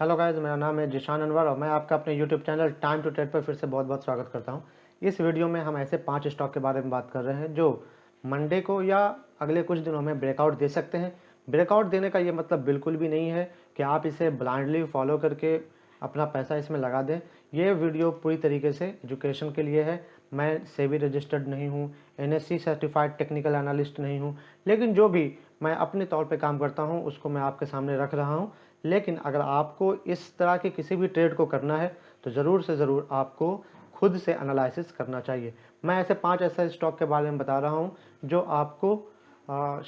Hello guys, मेरा नाम है जिशान अनवर और मैं आपका अपने YouTube channel time to trade पर फिर से बहुत बहुत स्वागत करता हूं। इस वीडियो में हम ऐसे 5 स्टॉक के बारे में बात कर रहे हैं जो मंडे को या अगले कुछ दिनों में ब्रेकआउट दे सकते हैं। ब्रेकआउट देने का ये मतलब बिल्कुल भी नहीं है कि आप इसे ब्लाइंडली फॉलो करके अपना पैसा इसमें लगा दें। ये वीडियो पूरी तरीके से एजुकेशन के लिए है। मैं सेबी रजिस्टर्ड नहीं हूँ, एनएससी सर्टिफाइड टेक्निकल एनालिस्ट नहीं हूँ, लेकिन जो भी मैं अपने तौर पे काम करता हूँ उसको मैं आपके सामने रख रहा हूँ। लेकिन अगर आपको इस तरह के किसी भी ट्रेड को करना है तो ज़रूर से ज़रूर आपको खुद से एनालिसिस करना चाहिए। मैं ऐसे 5 ऐसे स्टॉक के बारे में बता रहा हूँ जो आपको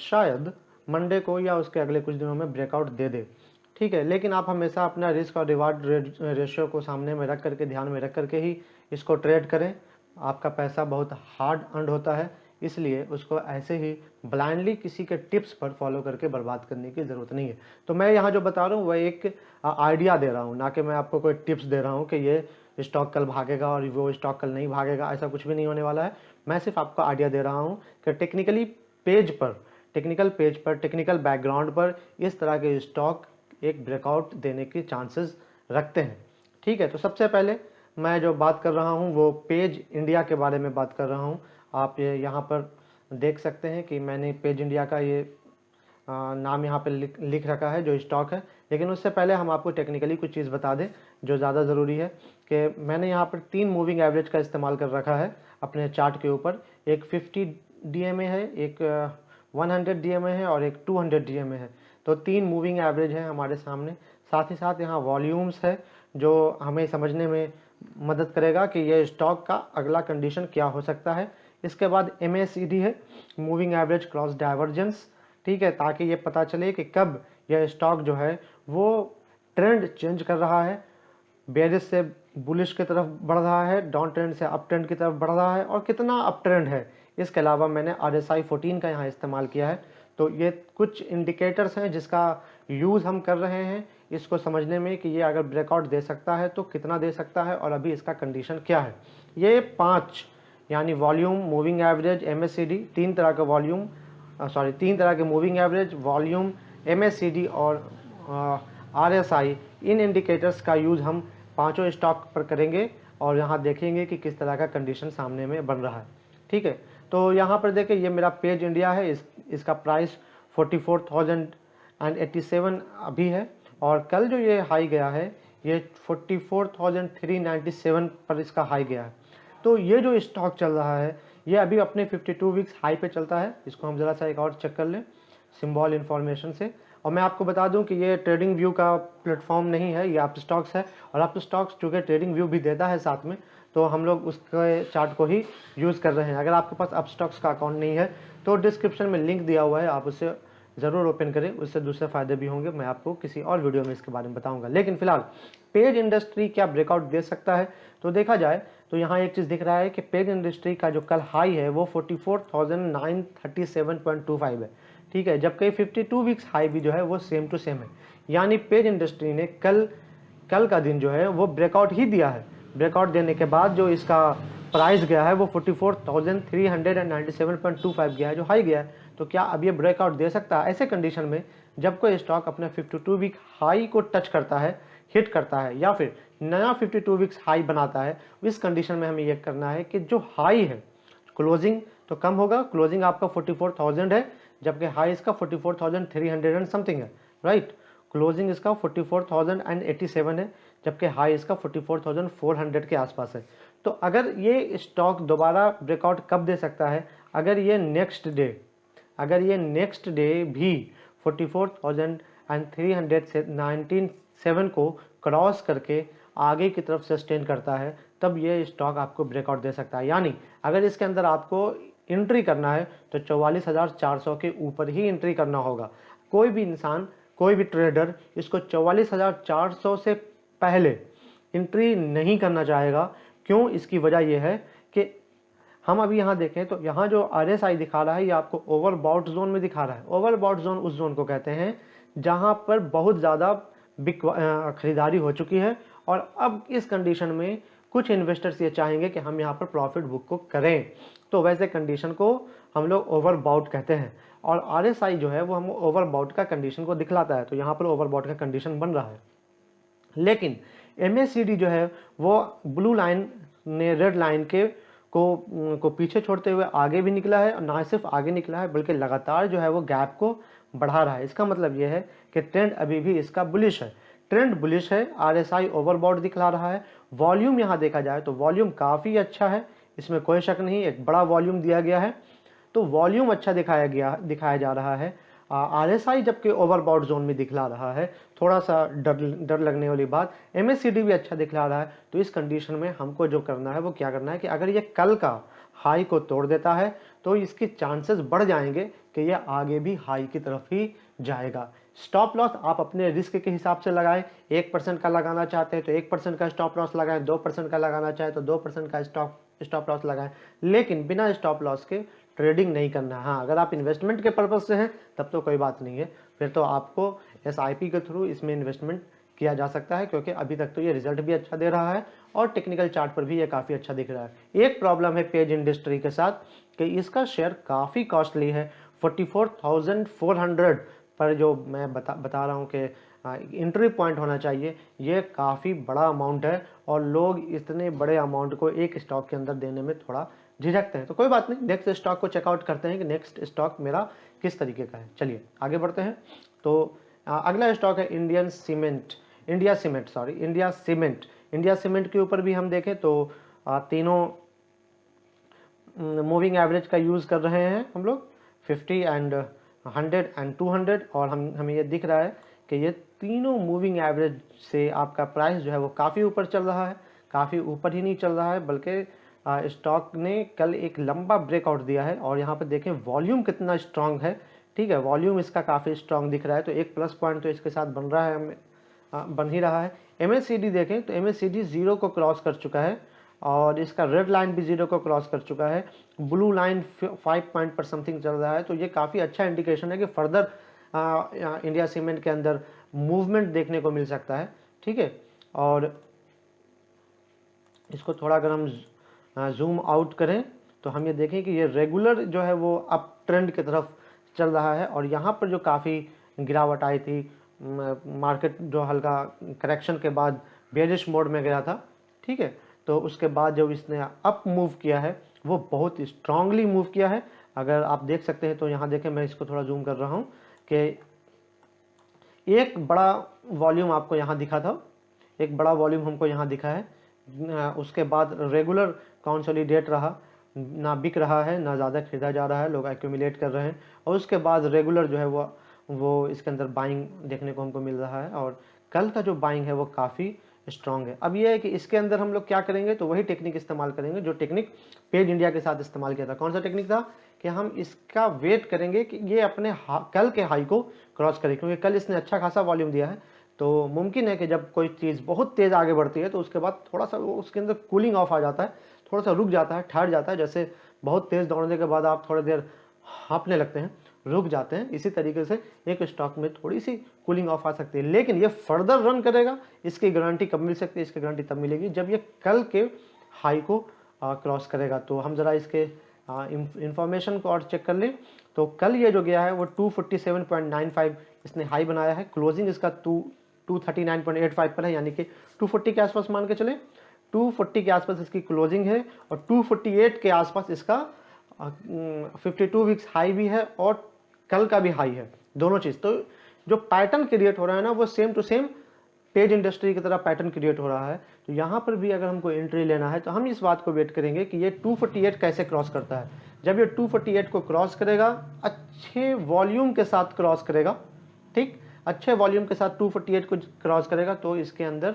शायद मंडे को या उसके अगले कुछ दिनों में ब्रेकआउट दे दे। ठीक है, लेकिन आप हमेशा अपना रिस्क और रिवार्ड रेशियो को सामने में रख करके, ध्यान में रख करके ही इसको ट्रेड करें। आपका पैसा बहुत हार्ड अर्न होता है, इसलिए उसको ऐसे ही ब्लाइंडली किसी के टिप्स पर फॉलो करके बर्बाद करने की ज़रूरत नहीं है। तो मैं यहाँ जो बता रहा हूँ वह एक आइडिया दे रहा हूँ, ना कि मैं आपको कोई टिप्स दे रहा हूँ कि ये स्टॉक कल भागेगा और वो स्टॉक कल नहीं भागेगा। ऐसा कुछ भी नहीं होने वाला है। मैं सिर्फ आपको आइडिया दे रहा हूँ कि टेक्निकल बैकग्राउंड पर इस तरह के स्टॉक एक ब्रेकआउट देने की चांसेस रखते हैं। ठीक है, तो सबसे पहले मैं जो बात कर रहा हूँ वो पेज इंडिया के बारे में बात कर रहा हूँ। आप ये यहाँ पर देख सकते हैं कि मैंने पेज इंडिया का ये नाम यहाँ पे लिख रखा है जो स्टॉक है। लेकिन उससे पहले हम आपको टेक्निकली कुछ चीज़ बता दें जो ज़्यादा ज़रूरी है कि मैंने यहाँ पर 3 मूविंग एवरेज का इस्तेमाल कर रखा है अपने चार्ट के ऊपर। एक 50 DMA है, एक 100 DMA है और एक 200 DMA है। तो 3 मूविंग एवरेज है हमारे सामने। साथ ही साथ यहाँ वॉल्यूम्स है जो हमें समझने में मदद करेगा कि ये स्टॉक का अगला कंडीशन क्या हो सकता है। इसके बाद MACD है, मूविंग एवरेज क्रॉस डाइवर्जेंस। ठीक है, ताकि ये पता चले कि कब यह स्टॉक जो है वो ट्रेंड चेंज कर रहा है, बेरिश से बुलिश की तरफ बढ़ रहा है, डाउन ट्रेंड से अप ट्रेंड की तरफ बढ़ रहा है और कितना अप ट्रेंड है। इसके अलावा मैंने RSI 14 का यहाँ इस्तेमाल किया है। तो ये कुछ इंडिकेटर्स हैं जिसका यूज़ हम कर रहे हैं इसको समझने में कि ये अगर ब्रेकआउट दे सकता है तो कितना दे सकता है और अभी इसका कंडीशन क्या है। ये 5 यानी वॉल्यूम, मूविंग एवरेज, MACD, 3 तरह का वॉल्यूम, 3 तरह के मूविंग एवरेज, वॉल्यूम, MACD और RSI, इन इंडिकेटर्स का यूज़ हम पांचों स्टॉक पर करेंगे और यहाँ देखेंगे कि किस तरह का कंडीशन सामने में बन रहा है। ठीक है, तो यहाँ पर देखें ये मेरा पेज इंडिया है। इसका प्राइस 44,087 अभी है और कल जो ये हाई गया है ये 44,397 पर इसका हाई गया है। तो ये जो स्टॉक चल रहा है ये अभी अपने 52 वीक्स हाई पे चलता है। इसको हम ज़रा सा एक और चेक कर लें सिंबल इन्फॉर्मेशन से। और मैं आपको बता दूं कि ये ट्रेडिंग व्यू का प्लेटफॉर्म नहीं है, ये अप स्टॉक्स है। और अप स्टॉक्स चूँकि ट्रेडिंग व्यू भी देता है साथ में, तो हम लोग उसके चार्ट को ही यूज़ कर रहे हैं। अगर आपके पास अप स्टॉक्स का अकाउंट नहीं है तो डिस्क्रिप्शन में लिंक दिया हुआ है, आप उससे ज़रूर ओपन करें, उससे दूसरे फ़ायदे भी होंगे। मैं आपको किसी और वीडियो में इसके बारे में बताऊंगा। लेकिन फिलहाल पेज इंडस्ट्री क्या ब्रेकआउट दे सकता है, तो देखा जाए तो यहाँ एक चीज़ दिख रहा है कि पेज इंडस्ट्री का जो कल हाई है वो 44,937.25 है। ठीक है, जबकि 52 वीक्स हाई भी जो है वो सेम टू सेम है। यानी पेज इंडस्ट्री ने कल का दिन जो है वो ब्रेकआउट ही दिया है। ब्रेकआउट देने के बाद जो इसका प्राइस गया है वो 44,397.25 गया है, जो हाई गया है। तो क्या अब ये ब्रेकआउट दे सकता है ऐसे कंडीशन में जब कोई स्टॉक अपने 52 वीक हाई को टच करता है, हिट करता है या फिर नया 52 वीक्स हाई बनाता है। इस कंडीशन में हमें यह करना है कि जो हाई है क्लोजिंग तो कम होगा। क्लोजिंग आपका 44,000 है जबकि हाई इसका 44,300 एंड समथिंग है, राइट। क्लोजिंग इसका 44,087 है जबकि हाई इसका 44,400 के आसपास है। तो अगर ये स्टॉक दोबारा ब्रेकआउट कब दे सकता है, अगर ये नेक्स्ट डे भी 44,397 को क्रॉस करके आगे की तरफ सस्टेन करता है, तब ये स्टॉक आपको ब्रेकआउट दे सकता है। यानी अगर इसके अंदर आपको एंट्री करना है तो 44,400 के ऊपर ही एंट्री करना होगा। कोई भी इंसान, कोई भी ट्रेडर इसको 44,400 से पहले एंट्री नहीं करना चाहेगा। क्यों? इसकी वजह यह है कि हम अभी यहाँ देखें तो यहाँ जो RSI दिखा रहा है ये आपको ओवरबॉट जोन में दिखा रहा है। ओवरबॉट जोन उस जोन को कहते हैं जहाँ पर बहुत ज़्यादा खरीदारी हो चुकी है और अब इस कंडीशन में कुछ इन्वेस्टर्स ये चाहेंगे कि हम यहाँ पर प्रॉफिट बुक को करें। तो वैसे कंडीशन को हम लोग ओवरबॉट कहते हैं और RSI जो है वो हम ओवरबॉट का कंडीशन को दिखलाता है। तो यहाँ पर ओवरबॉट का कंडीशन बन रहा है। लेकिन MACD जो है वो ब्लू लाइन ने रेड लाइन के को पीछे छोड़ते हुए आगे भी निकला है, और ना सिर्फ आगे निकला है बल्कि लगातार जो है वो गैप को बढ़ा रहा है। इसका मतलब ये है कि ट्रेंड अभी भी इसका बुलिश है, ट्रेंड बुलिश है। RSI ओवरबॉट दिखला रहा है। वॉल्यूम यहाँ देखा जाए तो वॉल्यूम काफ़ी अच्छा है, इसमें कोई शक नहीं, एक बड़ा वॉल्यूम दिया गया है, तो वॉल्यूम अच्छा दिखाया जा रहा है। RSI जबकि ओवरबॉट जोन में दिखला रहा है, थोड़ा सा डर लगने वाली बात। MACD भी अच्छा दिखला रहा है। तो इस कंडीशन में हमको जो करना है वो क्या करना है कि अगर ये कल का हाई को तोड़ देता है तो इसके चांसेस बढ़ जाएंगे कि ये आगे भी हाई की तरफ ही जाएगा। स्टॉप लॉस आप अपने रिस्क के हिसाब से लगाएं। 1% का लगाना चाहते हैं तो 1% का स्टॉप लॉस लगाएं, 2% का लगाना चाहे तो 2% का स्टॉप लॉस लगाएं, लेकिन बिना स्टॉप लॉस के ट्रेडिंग नहीं करना। हाँ, अगर आप इन्वेस्टमेंट के पर्पज से हैं तब तो कोई बात नहीं है, फिर तो आपको SIP के थ्रू इसमें इन्वेस्टमेंट किया जा सकता है, क्योंकि अभी तक तो ये रिजल्ट भी अच्छा दे रहा है और टेक्निकल चार्ट पर भी ये काफ़ी अच्छा दिख रहा है। एक प्रॉब्लम है पेज इंडस्ट्री के साथ कि इसका शेयर काफ़ी कॉस्टली है। 44,400 पर जो मैं बता रहा हूँ कि एंट्री पॉइंट होना चाहिए, ये काफ़ी बड़ा अमाउंट है और लोग इतने बड़े अमाउंट को एक स्टॉक के अंदर देने में थोड़ा झिझकते हैं। तो कोई बात नहीं, नेक्स्ट स्टॉक को चेकआउट करते हैं कि नेक्स्ट स्टॉक मेरा किस तरीके का है। चलिए आगे बढ़ते हैं। तो अगला स्टॉक है इंडिया सीमेंट के ऊपर भी हम देखें तो तीनों मूविंग एवरेज का यूज़ कर रहे हैं हम लोग, 50 एंड 100 एंड 200, और हमें ये दिख रहा है कि ये तीनों मूविंग एवरेज से आपका प्राइस जो है वो काफ़ी ऊपर चल रहा है। काफ़ी ऊपर ही नहीं चल रहा है बल्कि स्टॉक ने कल एक लंबा ब्रेकआउट दिया है, और यहाँ पर देखें वॉल्यूम कितना स्ट्रांग है। ठीक है, वॉल्यूम इसका काफ़ी स्ट्रांग दिख रहा है, तो एक प्लस पॉइंट तो इसके साथ बन ही रहा है। MACD देखें तो MACD 0 को क्रॉस कर चुका है और इसका रेड लाइन भी 0 को क्रॉस कर चुका है। ब्लू लाइन 5 पॉइंट पर समथिंग चल रहा है, तो ये काफ़ी अच्छा इंडिकेशन है कि फर्दर इंडिया सीमेंट के अंदर मूवमेंट देखने को मिल सकता है। ठीक है, और इसको थोड़ा अगर हम जूम आउट करें तो हम ये देखें कि ये रेगुलर जो है वो अप ट्रेंड की तरफ चल रहा है, और यहाँ पर जो काफ़ी गिरावट आई थी, मार्केट जो हल्का करेक्शन के बाद बेरिश मोड में गया था। ठीक है, तो उसके बाद जब इसने अप मूव किया है वो बहुत स्ट्रांगली मूव किया है। अगर आप देख सकते हैं तो यहाँ देखें, मैं इसको थोड़ा जूम कर रहा हूँ कि एक बड़ा वॉल्यूम आपको यहाँ दिखा था, एक बड़ा वॉल्यूम हमको यहाँ दिखा है, उसके बाद रेगुलर कंसोलिडेट रहा, ना बिक रहा है ना ज़्यादा खरीदा जा रहा है, लोग एक्यूमुलेट कर रहे हैं, और उसके बाद रेगुलर जो है वो इसके अंदर बाइंग देखने को हमको मिल रहा है, और कल का जो बाइंग है वो काफ़ी स्ट्रांग है। अब ये है कि इसके अंदर हम लोग क्या करेंगे, तो वही टेक्निक इस्तेमाल करेंगे जो टेक्निक पेज इंडिया के साथ इस्तेमाल किया था। कौन सा टेक्निक था कि हम इसका वेट करेंगे कि ये अपने कल के हाई को क्रॉस करे, क्योंकि कल इसने अच्छा खासा वॉल्यूम दिया है। तो मुमकिन है कि जब कोई चीज़ बहुत तेज़ आगे बढ़ती है तो उसके बाद थोड़ा सा उसके अंदर कूलिंग ऑफ आ जाता है, थोड़ा सा रुक जाता है, ठहर जाता है। जैसे बहुत तेज़ दौड़ने के बाद आप थोड़ी देर हाँफने लगते हैं, रुक जाते हैं, इसी तरीके से एक स्टॉक में थोड़ी सी कूलिंग ऑफ आ सकती है। लेकिन ये फर्दर रन करेगा, इसकी गारंटी कब मिल सकती है? इसकी गारंटी तब मिलेगी जब ये कल के हाई को क्रॉस करेगा। तो हम ज़रा इसके इंफॉर्मेशन को और चेक कर लें। तो कल ये जो गया है वो 247.95 इसने हाई बनाया है, क्लोजिंग इसका 239.85 पर है, यानी कि 240 के आसपास मान के चले, 240 के आसपास इसकी क्लोजिंग है, और 248 के आसपास इसका 52 वीक्स हाई भी है और कल का भी हाई है, दोनों चीज़। तो जो पैटर्न क्रिएट हो रहा है ना वो same to same page industry की तरह पैटर्न क्रिएट हो रहा है। तो यहाँ पर भी अगर हमको एंट्री लेना है तो हम इस बात को वेट करेंगे कि ये 248 कैसे क्रॉस करता है। जब ये 248 को क्रॉस करेगा, अच्छे वॉल्यूम के साथ क्रॉस करेगा, ठीक, अच्छे वॉल्यूम के साथ 248 को क्रॉस करेगा तो इसके अंदर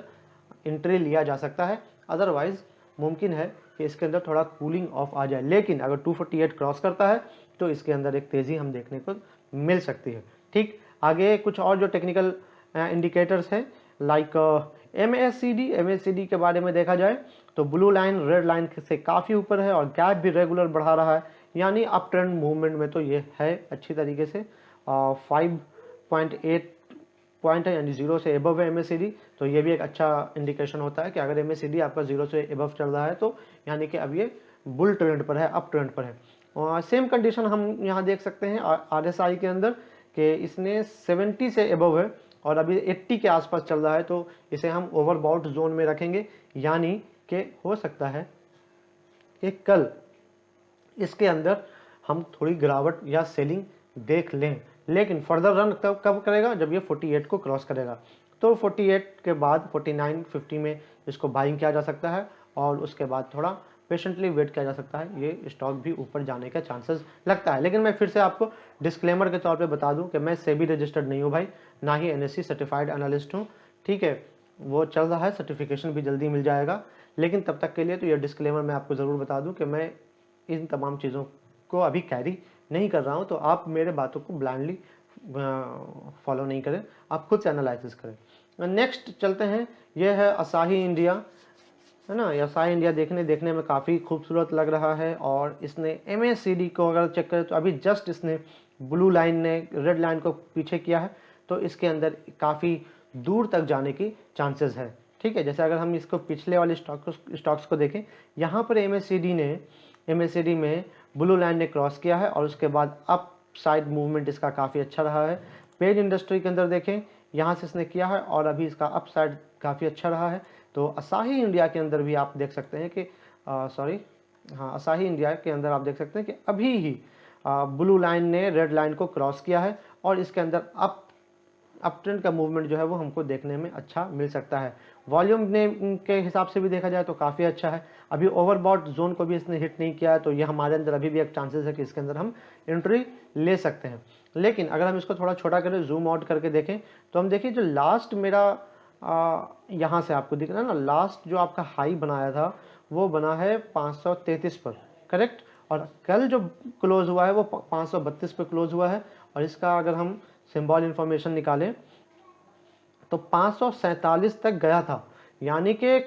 एंट्री लिया जा सकता है। अदरवाइज मुमकिन है कि इसके अंदर थोड़ा कूलिंग ऑफ आ जाए, लेकिन अगर 248 क्रॉस करता है तो इसके अंदर एक तेज़ी हम देखने को मिल सकती है। ठीक, आगे कुछ और जो टेक्निकल इंडिकेटर्स हैं लाइक MACD के बारे में देखा जाए तो ब्लू लाइन रेड लाइन से काफ़ी ऊपर है और गैप भी रेगुलर बढ़ा रहा है, यानी अप ट्रेंड मूवमेंट में तो ये है अच्छी तरीके से। 5.8 पॉइंट है, यानी 0 से एबव है MACD, तो ये भी एक अच्छा इंडिकेशन होता है कि अगर MACD आपका 0 से एबव चल रहा है तो यानी कि अब ये बुल ट्रेंड पर है, अप ट्रेंड पर है। और सेम कंडीशन हम यहाँ देख सकते हैं RSI के अंदर कि इसने 70 से एबव है, और अभी 80 के आसपास चल रहा है, तो इसे हम ओवरबॉट जोन में रखेंगे, यानी कि हो सकता है कि कल इसके अंदर हम थोड़ी गिरावट या सेलिंग देख लें, लेकिन फर्दर रन कब करेगा, जब ये 48 को क्रॉस करेगा। तो 48 के बाद 49, 50 में इसको बाइंग किया जा सकता है और उसके बाद थोड़ा पेशेंटली वेट किया जा सकता है, ये स्टॉक भी ऊपर जाने का चांसेस लगता है। लेकिन मैं फिर से आपको डिस्क्लेमर के तौर पे बता दूं कि मैं सेबी रजिस्टर्ड नहीं हूं भाई, ना ही एनएससी सर्टिफाइड एनालिस्ट हूं, ठीक है। वो चल रहा है, सर्टिफिकेशन भी जल्दी मिल जाएगा, लेकिन तब तक के लिए तो ये डिस्क्लेमर मैं आपको ज़रूर बता दूं कि मैं इन तमाम चीज़ों को अभी कैरी नहीं कर रहा हूं, तो आप मेरे बातों को ब्लाइंडली फॉलो नहीं करें, आप खुद से एनालिसिस करें। नेक्स्ट चलते हैं, यह है असाही इंडिया, है ना। असाही इंडिया देखने में काफ़ी खूबसूरत लग रहा है, और इसने MACD को अगर चेक करें तो अभी जस्ट इसने ब्लू लाइन ने रेड लाइन को पीछे किया है, तो इसके अंदर काफ़ी दूर तक जाने की चांसेस है, ठीक है। जैसे अगर हम इसको पिछले वाले स्टॉक्स को देखें, यहाँ पर MACD में ब्लू लाइन ने क्रॉस किया है और उसके बाद अप साइड मूवमेंट इसका काफ़ी अच्छा रहा है। पेज इंडस्ट्री के अंदर देखें, यहाँ से इसने किया है और अभी इसका अप साइड काफ़ी अच्छा रहा है। तो असाही इंडिया के अंदर भी आप देख सकते हैं कि असाही इंडिया के अंदर आप देख सकते हैं कि अभी ही ब्लू लाइन ने रेड लाइन को क्रॉस किया है और इसके अंदर अप ट्रेंड का मूवमेंट जो है वो हमको देखने में अच्छा मिल सकता है। वॉल्यूम ने के हिसाब से भी देखा जाए तो काफ़ी अच्छा है। अभी ओवरबॉट जोन को भी इसने हिट नहीं किया है, तो ये हमारे अंदर अभी भी एक चांसेस है कि इसके अंदर हम एंट्री ले सकते हैं। लेकिन अगर हम इसको थोड़ा छोटा करें, जूम आउट करके देखें, तो हम देखिए जो लास्ट मेरा यहाँ से आपको दिख रहा है ना, लास्ट जो आपका हाई बनाया था वो बना है 533 पर, करेक्ट। और कल जो क्लोज हुआ है वो 532 पर क्लोज हुआ है, और इसका अगर हम सिंबल इंफॉर्मेशन निकालें तो 547 तक गया था, यानी कि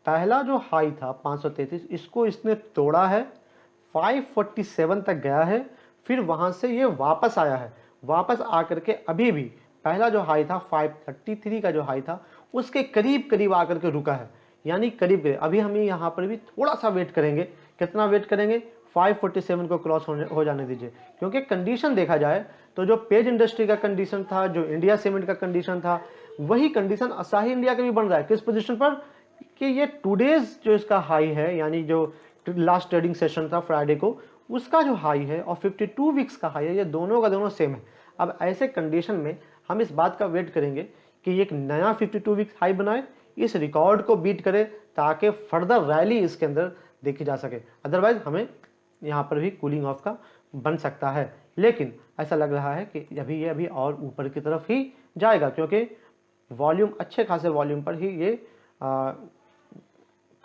पहला जो हाई था 533, इसको इसने तोड़ा है, 547 तक गया है, फिर वहां से ये वापस आया है, वापस आकर के अभी भी पहला जो हाई था 533 का जो हाई था उसके करीब करीब आकर के रुका है, यानी करीब करीब। अभी हम यहाँ पर भी थोड़ा सा वेट करेंगे, कितना वेट करेंगे, 547 को क्रॉस हो जाने दीजिए, क्योंकि कंडीशन देखा जाए तो जो पेज इंडस्ट्री का कंडीशन था, जो इंडिया सीमेंट का कंडीशन था, वही कंडीशन असाही इंडिया का भी बन रहा है। किस पोजीशन पर, कि ये टूडेज जो इसका हाई है, यानी जो लास्ट ट्रेडिंग सेशन था फ्राइडे को, उसका जो हाई है और 52 वीक्स का हाई है, ये दोनों का दोनों सेम है। अब ऐसे कंडीशन में हम इस बात का वेट करेंगे कि एक नया 52 वीक्स हाई बनाए, इस रिकॉर्ड को बीट करे, ताकि फर्दर रैली इसके अंदर देखी जा सके। अदरवाइज हमें यहाँ पर भी कूलिंग ऑफ का बन सकता है, लेकिन ऐसा लग रहा है कि ये अभी और ऊपर की तरफ ही जाएगा, क्योंकि वॉल्यूम अच्छे खासे वॉल्यूम पर ही ये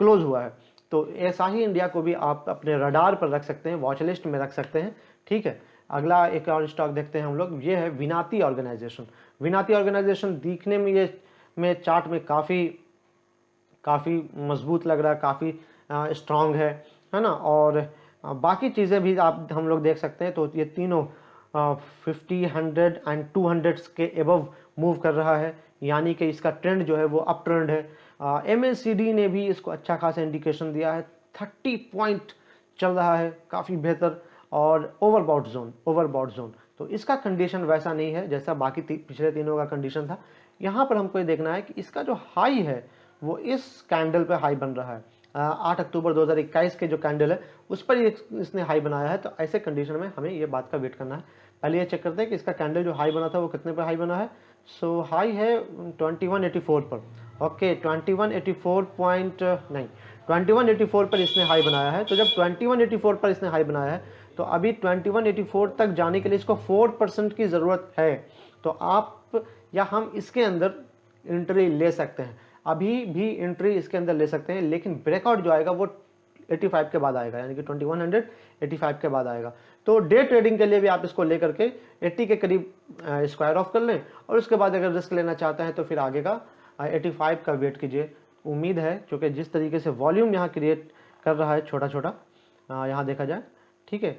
क्लोज हुआ है। तो ऐसा ही इंडिया को भी आप अपने रडार पर रख सकते हैं, वॉच लिस्ट में रख सकते हैं, ठीक है। अगला एक और स्टॉक देखते हैं हम लोग, ये है विनाती ऑर्गेनाइजेशन। विनाती ऑर्गेनाइजेशन दिखने में ये चार्ट में काफ़ी मजबूत लग रहा है, काफ़ी स्ट्रांग है ना। और बाकी चीज़ें भी हम लोग देख सकते हैं, तो ये तीनों 50, 100 एंड 200 के एबव मूव कर रहा है, यानी कि इसका ट्रेंड जो है वो अप ट्रेंड है। MACD ने भी इसको अच्छा खासा इंडिकेशन दिया है, 30 पॉइंट चल रहा है, काफ़ी बेहतर। और ओवरबॉट जोन तो इसका कंडीशन वैसा नहीं है जैसा बाकी पिछले तीनों का कंडीशन था। यहाँ पर हमको ये देखना है कि इसका जो हाई है वो इस कैंडल पे हाई बन रहा है, 8 अक्टूबर 2021 के जो कैंडल है उस पर इसने हाई बनाया है। तो ऐसे कंडीशन में हमें ये बात का वेट करना है। पहले ये चेक करते हैं कि इसका कैंडल जो हाई बना था वो कितने पर हाई बना है। सो हाई है 2184 पर, ओके 2184 पर इसने हाई बनाया है। तो जब 2184 पर इसने हाई बनाया है तो अभी 2184 तक जाने के लिए इसको 4% की ज़रूरत है। तो आप या हम इसके अंदर एंट्री ले सकते हैं, अभी भी एंट्री इसके अंदर ले सकते हैं, लेकिन ब्रेकआउट जो आएगा वो 85 के बाद आएगा, यानी कि 2185 के बाद आएगा। तो डे ट्रेडिंग के लिए भी आप इसको लेकर के 80 के करीब स्क्वायर ऑफ कर लें, और उसके बाद अगर रिस्क लेना चाहते हैं तो फिर आगे का 85 का वेट कीजिए। उम्मीद है क्योंकि जिस तरीके से वॉल्यूम यहाँ क्रिएट कर रहा है छोटा छोटा, यहाँ देखा जाए, ठीक है,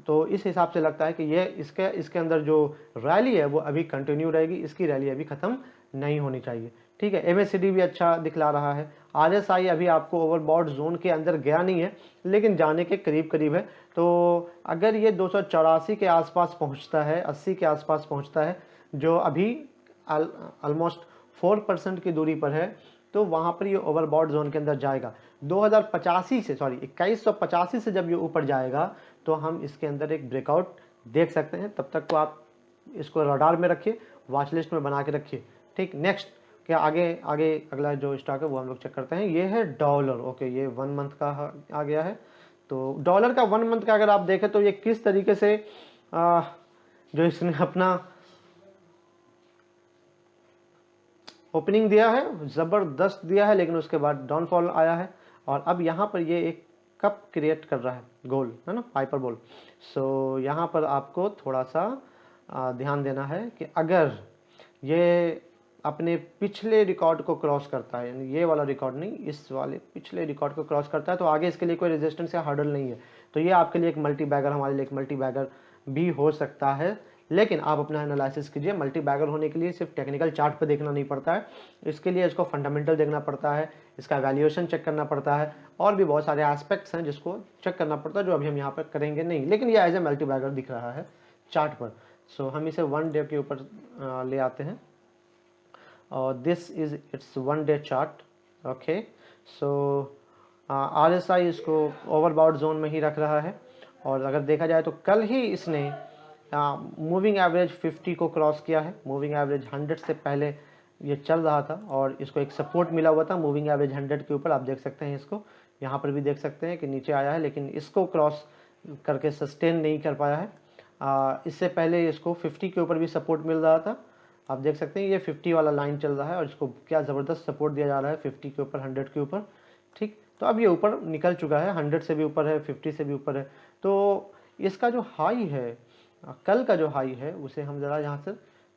तो इस हिसाब से लगता है कि ये इसके अंदर जो रैली है वो अभी कंटिन्यू रहेगी, इसकी रैली अभी ख़त्म नहीं होनी चाहिए, ठीक है। MACD भी अच्छा दिखला रहा है। RSI अभी आपको ओवरबॉट जोन के अंदर गया नहीं है, लेकिन जाने के करीब करीब है। तो अगर ये 284 के आसपास पहुंचता है, 80 के आसपास पहुंचता है, जो अभी ऑलमोस्ट 4% की दूरी पर है, तो वहाँ पर ये ओवरबॉट जोन के अंदर जाएगा। 2185 से जब ये ऊपर जाएगा तो हम इसके अंदर एक ब्रेकआउट देख सकते हैं। तब तक तो आप इसको रडार में रखिए, वॉच लिस्ट में बना के रखिए। ठीक, नेक्स्ट क्या आगे अगला जो स्टॉक है वो हम लोग चेक करते हैं। ये है डॉलर। ओके, ये 1 मंथ का आ गया है। तो डॉलर का 1 मंथ का अगर आप देखें तो ये किस तरीके से जो इसने अपना ओपनिंग दिया है, ज़बरदस्त दिया है, लेकिन उसके बाद डाउनफॉल आया है और अब यहाँ पर ये एक कप क्रिएट कर रहा है, गोल है ना, हाइपर बोल। सो यहाँ पर आपको थोड़ा सा ध्यान देना है कि अगर ये अपने पिछले रिकॉर्ड को क्रॉस करता है, यानी ये वाला रिकॉर्ड नहीं, इस वाले पिछले रिकॉर्ड को क्रॉस करता है, तो आगे इसके लिए कोई रेजिस्टेंस या हर्डल नहीं है। तो ये आपके लिए एक मल्टी बैगर, हमारे लिए एक मल्टी बैगर भी हो सकता है। लेकिन आप अपना एनालिसिस कीजिए। मल्टी बैगर होने के लिए सिर्फ टेक्निकल चार्ट पे देखना नहीं पड़ता है, इसके लिए इसको फंडामेंटल देखना पड़ता है, इसका वैल्यूएशन चेक करना पड़ता है, और भी बहुत सारे एस्पेक्ट्स हैं जिसको चेक करना पड़ता है, जो अभी हम यहाँ पर करेंगे नहीं। लेकिन ये एज ए मल्टी बैगर दिख रहा है चार्ट पर। सो हम इसे 1 डे के ऊपर ले आते हैं और this is it's 1 day chart. Okay, so RSI इसको ओवरबॉट जोन में ही रख रहा है। और अगर देखा जाए तो कल ही इसने मूविंग एवरेज 50 को क्रॉस किया है। मूविंग एवरेज 100 से पहले ये चल रहा था और इसको एक सपोर्ट मिला हुआ था मूविंग एवरेज 100 के ऊपर। आप देख सकते हैं, इसको यहाँ पर भी देख सकते हैं कि नीचे आया है, लेकिन इसको क्रॉस करके सस्टेन नहीं कर पाया है। इससे पहले इसको 50 के ऊपर भी सपोर्ट मिल रहा था। आप देख सकते हैं ये 50 वाला लाइन चल रहा है और इसको क्या ज़बरदस्त सपोर्ट दिया जा रहा है 50 के ऊपर, 100 के ऊपर। ठीक, तो अब ये ऊपर निकल चुका है, 100 से भी ऊपर है, 50 से भी ऊपर है। तो इसका जो हाई है, कल का जो हाई है, उसे हम ज़रा यहाँ से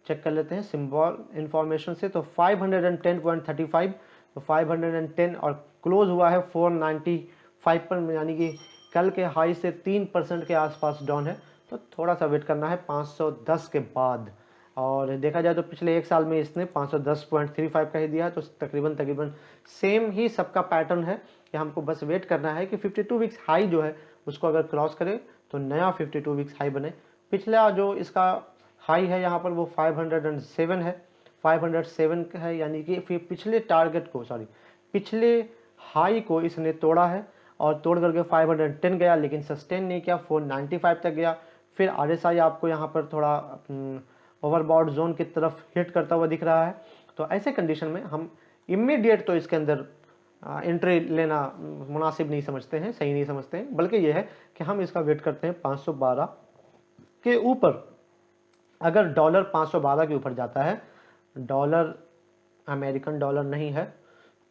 चेक कर लेते हैं सिंबल इंफॉर्मेशन से। तो 510.35, तो 510 और क्लोज हुआ है 495 पर, यानी कि कल के हाई से 3% के आसपास डाउन है। तो थोड़ा सा वेट करना है 510 के बाद। और देखा जाए तो पिछले 1 साल में इसने 510.35 का ही दिया है। तो तकरीबन सेम ही सबका पैटर्न है कि हमको बस वेट करना है कि 52 वीक्स हाई जो है उसको अगर क्रॉस करे तो नया 52 वीक्स हाई बने। पिछला जो इसका हाई है यहाँ पर वो 507 है, 507 है, यानी कि फिर पिछले टारगेट को, पिछले हाई को इसने तोड़ा है और तोड़ करके 510 गया, लेकिन सस्टेन नहीं किया, 495 तक गया। फिर RSI आपको यहाँ पर थोड़ा ओवरबॉट जोन की तरफ हिट करता हुआ दिख रहा है। तो ऐसे कंडीशन में हम इमीडिएट तो इसके अंदर एंट्री लेना मुनासिब नहीं समझते हैं, सही नहीं समझते हैं, बल्कि यह है कि हम इसका वेट करते हैं 512 के ऊपर। अगर डॉलर 512 के ऊपर जाता है, डॉलर अमेरिकन डॉलर नहीं है,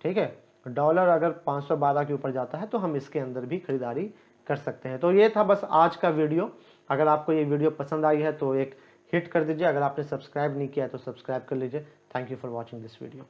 ठीक है, डॉलर अगर 512 के ऊपर जाता है तो हम इसके अंदर भी खरीदारी कर सकते हैं। तो ये था बस आज का वीडियो। अगर आपको ये वीडियो पसंद आई है तो एक हिट कर दीजिए। अगर आपने सब्सक्राइब नहीं किया है तो सब्सक्राइब कर लीजिए। Thank you for watching this video.